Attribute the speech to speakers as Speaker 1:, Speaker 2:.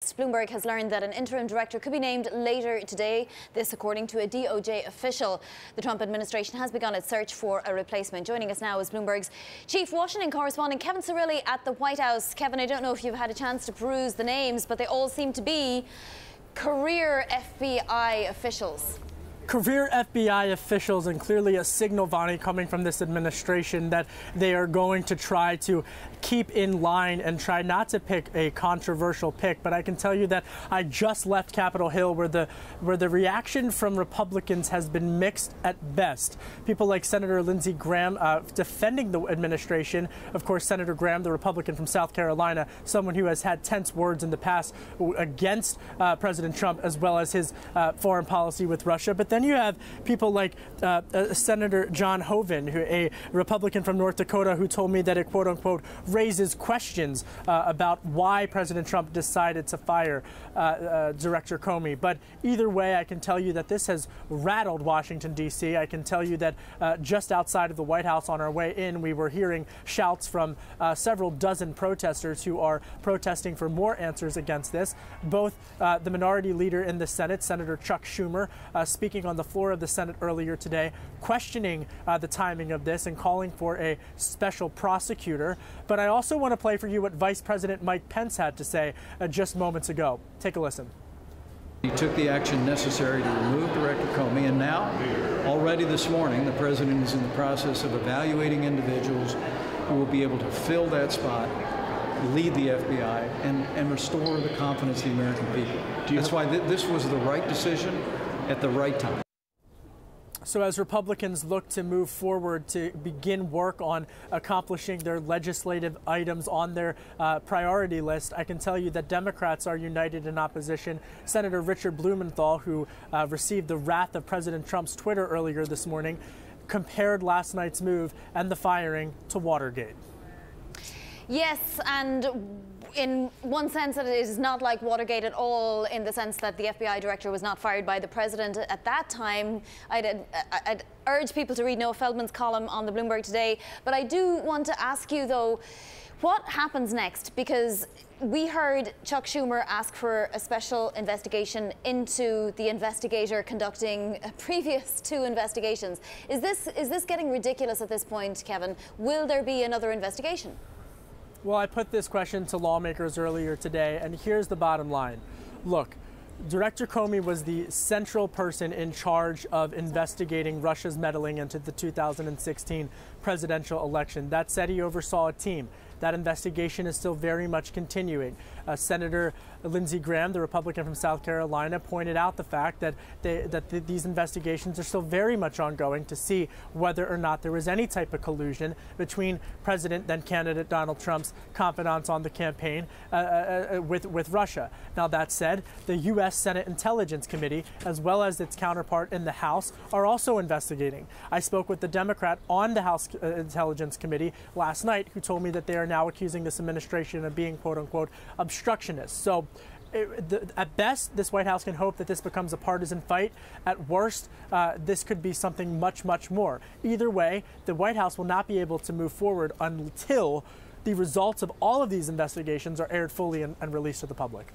Speaker 1: Bloomberg has learned that an interim director could be named later today. This according to a DOJ official. The Trump administration has begun its search for a replacement. Joining us now is Bloomberg's chief Washington correspondent Kevin Cirilli at the White House. Kevin, I don't know if you've had a chance to peruse the names, but they all seem to be career FBI officials.
Speaker 2: Career FBI officials, and clearly a signal, Vonnie, coming from this administration that they are going to try to keep in line and try not to pick a controversial pick. But I can tell you that I just left Capitol Hill where the reaction from Republicans has been mixed at best. People like Senator Lindsey Graham defending the administration. Of course, Senator Graham, the Republican from South Carolina, someone who has had tense words in the past against President Trump, as well as his foreign policy with Russia. But then you have people like Senator John Hoeven, a Republican from North Dakota, who told me that it, quote unquote, raises questions about why President Trump decided to fire Director Comey. But either way, I can tell you that this has rattled Washington, D.C. I can tell you that just outside of the White House on our way in, we were hearing shouts from several dozen protesters who are protesting for more answers against this. Both the minority leader in the Senate, Senator Chuck Schumer, speaking on the floor of the Senate earlier today, questioning the timing of this and calling for a special prosecutor. But I also want to play for you what Vice President Mike Pence had to say just moments ago. Take a listen.
Speaker 3: He took the action necessary to remove Director Comey, and now, already this morning, the president is in the process of evaluating individuals who will be able to fill that spot, lead the FBI, and restore the confidence of the American people. That's why this was the right decision at the right time.
Speaker 2: So as Republicans look to move forward to begin work on accomplishing their legislative items on their priority list, I can tell you that Democrats are united in opposition. Senator Richard Blumenthal, who received the wrath of President Trump's Twitter earlier this morning, compared last night's move and the firing to Watergate.
Speaker 1: Yes, and in one sense it is not like Watergate at all, in the sense that the FBI director was not fired by the president at that time. I'd urge people to read Noah Feldman's column on the Bloomberg today. But I do want to ask you, though, what happens next? Because we heard Chuck Schumer ask for a special investigation into the investigator conducting previous two investigations. Is this getting ridiculous at this point, Kevin? Will there be another investigation?
Speaker 2: Well, I put this question to lawmakers earlier today, and here's the bottom line. Look, Director Comey was the central person in charge of investigating Russia's meddling into the 2016 presidential election. That said, he oversaw a team. That investigation is still very much continuing. Senator Lindsey Graham, the Republican from South Carolina, pointed out the fact that these investigations are still very much ongoing to see whether or not there was any type of collusion between President, then candidate Donald Trump's confidants on the campaign with Russia. Now, that said, the U.S. Senate Intelligence Committee, as well as its counterpart in the House, are also investigating. I spoke with the Democrat on the House Intelligence Committee last night, who told me that they are now accusing this administration of being, quote unquote, obstructionist. So at best, this White House can hope that this becomes a partisan fight. At worst, this could be something much, much more. Either way, the White House will not be able to move forward until the results of all of these investigations are aired fully and released to the public.